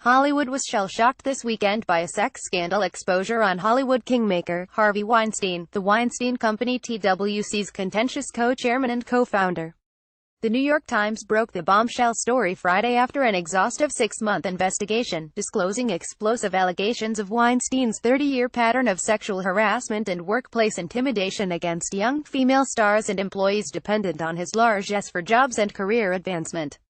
Hollywood was shell-shocked this weekend by a sex scandal exposure on Hollywood kingmaker, Harvey Weinstein, the Weinstein Company TWC's contentious co-chairman and co-founder. The New York Times broke the bombshell story Friday after an exhaustive 6-month investigation, disclosing explosive allegations of Weinstein's 30-year pattern of sexual harassment and workplace intimidation against young female stars and employees dependent on his largesse for jobs and career advancement.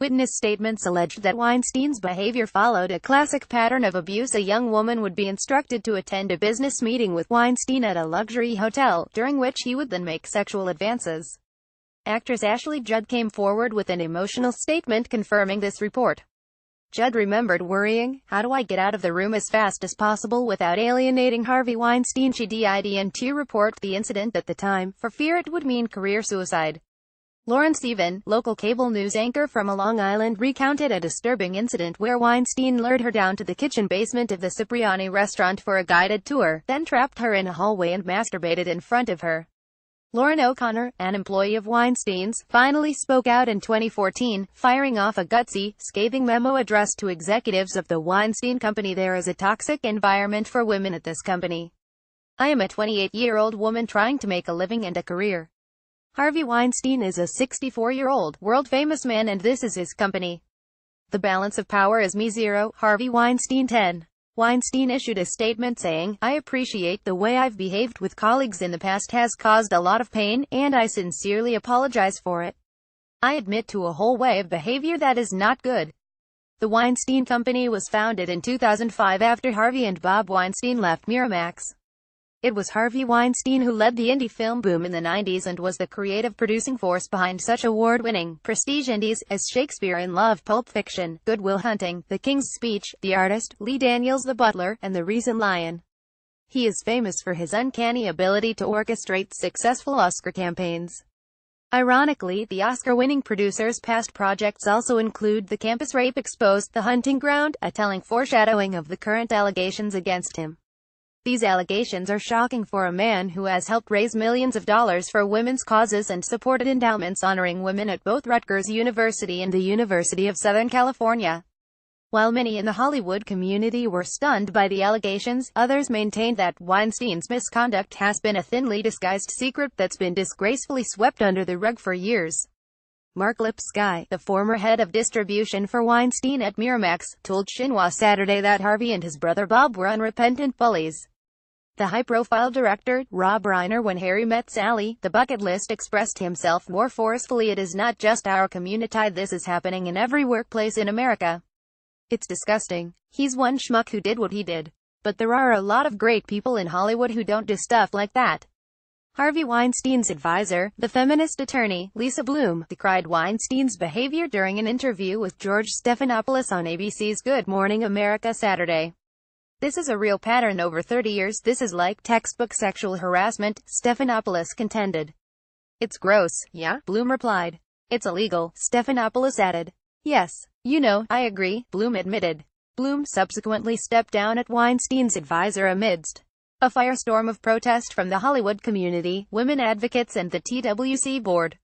Witness statements alleged that Weinstein's behavior followed a classic pattern of abuse. A young woman would be instructed to attend a business meeting with Weinstein at a luxury hotel, during which he would then make sexual advances. Actress Ashley Judd came forward with an emotional statement confirming this report. Judd remembered worrying, "How do I get out of the room as fast as possible without alienating Harvey Weinstein?" She didn't report the incident at the time, for fear it would mean career suicide. Lauren Steven, local cable news anchor from Long Island, recounted a disturbing incident where Weinstein lured her down to the kitchen basement of the Cipriani restaurant for a guided tour, then trapped her in a hallway and masturbated in front of her. Lauren O'Connor, an employee of Weinstein's, finally spoke out in 2014, firing off a gutsy, scathing memo addressed to executives of the Weinstein Company. "There is a toxic environment for women at this company. I am a 28-year-old woman trying to make a living and a career. Harvey Weinstein is a 64-year-old, world-famous man and this is his company. The balance of power is me 0, Harvey Weinstein 10. Weinstein issued a statement saying, "I appreciate the way I've behaved with colleagues in the past has caused a lot of pain, and I sincerely apologize for it. I admit to a whole way of behavior that is not good." The Weinstein Company was founded in 2005 after Harvey and Bob Weinstein left Miramax. It was Harvey Weinstein who led the indie film boom in the 90s and was the creative producing force behind such award-winning, prestige indies as Shakespeare in Love, Pulp Fiction, Good Will Hunting, The King's Speech, The Artist, Lee Daniels' The Butler, and The Reason Lion. He is famous for his uncanny ability to orchestrate successful Oscar campaigns. Ironically, the Oscar-winning producer's past projects also include The Campus Rape Exposed, The Hunting Ground, a telling foreshadowing of the current allegations against him. These allegations are shocking for a man who has helped raise millions of dollars for women's causes and supported endowments honoring women at both Rutgers University and the University of Southern California. While many in the Hollywood community were stunned by the allegations, others maintained that Weinstein's misconduct has been a thinly disguised secret that's been disgracefully swept under the rug for years. Mark Lipsky, the former head of distribution for Weinstein at Miramax, told Xinhua Saturday that Harvey and his brother Bob were unrepentant bullies. The high-profile director, Rob Reiner, when Harry met Sally, the bucket list, expressed himself more forcefully, "It is not just our community, this is happening in every workplace in America. It's disgusting. He's one schmuck who did what he did. But there are a lot of great people in Hollywood who don't do stuff like that." Harvey Weinstein's advisor, the feminist attorney, Lisa Bloom, decried Weinstein's behavior during an interview with George Stephanopoulos on ABC's Good Morning America Saturday. "This is a real pattern over 30 years, this is like textbook sexual harassment," Stephanopoulos contended. "It's gross, yeah?" Bloom replied. "It's illegal," Stephanopoulos added. "Yes. I agree," Bloom admitted. Bloom subsequently stepped down as Weinstein's advisor amidst a firestorm of protest from the Hollywood community, women advocates and the TWC board.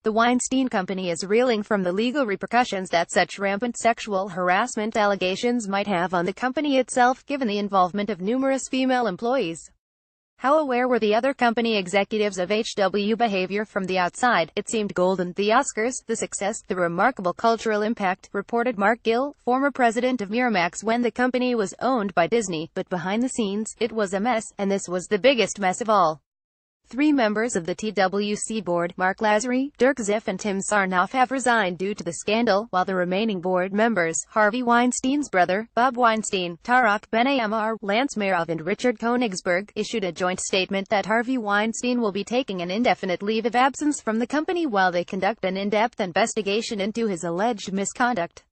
The Weinstein Company is reeling from the legal repercussions that such rampant sexual harassment allegations might have on the company itself, given the involvement of numerous female employees. How aware were the other company executives of HW behavior from the outside? It seemed golden. The Oscars, the success, the remarkable cultural impact, reported Mark Gill, former president of Miramax when the company was owned by Disney, but behind the scenes, it was a mess, and this was the biggest mess of all. 3 members of the TWC board, Mark Lazary, Dirk Ziff and Tim Sarnoff, have resigned due to the scandal, while the remaining board members, Harvey Weinstein's brother, Bob Weinstein, Tarak Ben-Ammar, Lance Merov and Richard Koenigsberg, issued a joint statement that Harvey Weinstein will be taking an indefinite leave of absence from the company while they conduct an in-depth investigation into his alleged misconduct.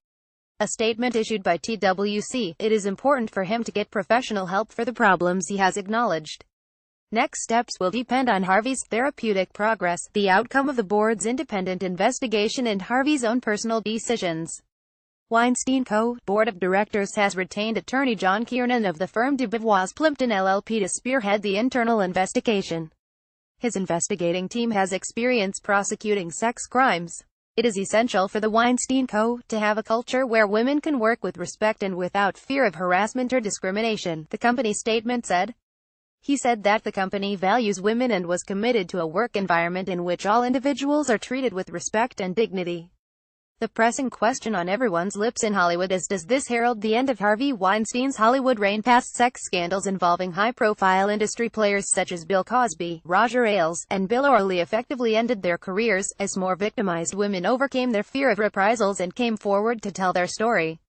A statement issued by TWC, "It is important for him to get professional help for the problems he has acknowledged. Next steps will depend on Harvey's therapeutic progress, the outcome of the board's independent investigation and Harvey's own personal decisions." Weinstein Co. board of directors has retained attorney John Kiernan of the firm DeBevois Plimpton LLP to spearhead the internal investigation. His investigating team has experience prosecuting sex crimes. It is essential for the Weinstein Co. to have a culture where women can work with respect and without fear of harassment or discrimination, the company statement said. He said that the company values women and was committed to a work environment in which all individuals are treated with respect and dignity. The pressing question on everyone's lips in Hollywood is, does this herald the end of Harvey Weinstein's Hollywood reign? Past sex scandals involving high-profile industry players such as Bill Cosby, Roger Ailes, and Bill O'Reilly effectively ended their careers, as more victimized women overcame their fear of reprisals and came forward to tell their story.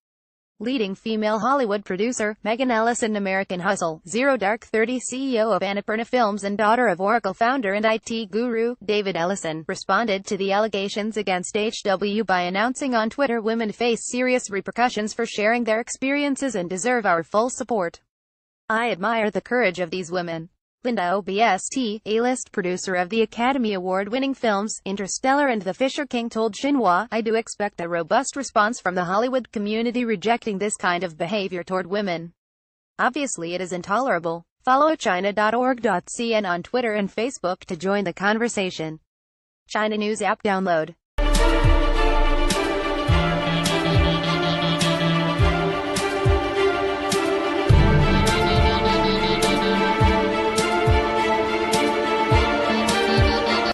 Leading female Hollywood producer, Megan Ellison, American Hustle, Zero Dark 30 CEO of Annapurna Films and daughter of Oracle founder and IT guru, David Ellison, responded to the allegations against HW by announcing on Twitter, women face serious repercussions for sharing their experiences and deserve our full support. I admire the courage of these women. Linda Obst, A-list producer of the Academy Award-winning films, Interstellar and The Fisher King, told Xinhua, I do expect a robust response from the Hollywood community rejecting this kind of behavior toward women. Obviously it is intolerable. Follow China.org.cn on Twitter and Facebook to join the conversation. China News app download.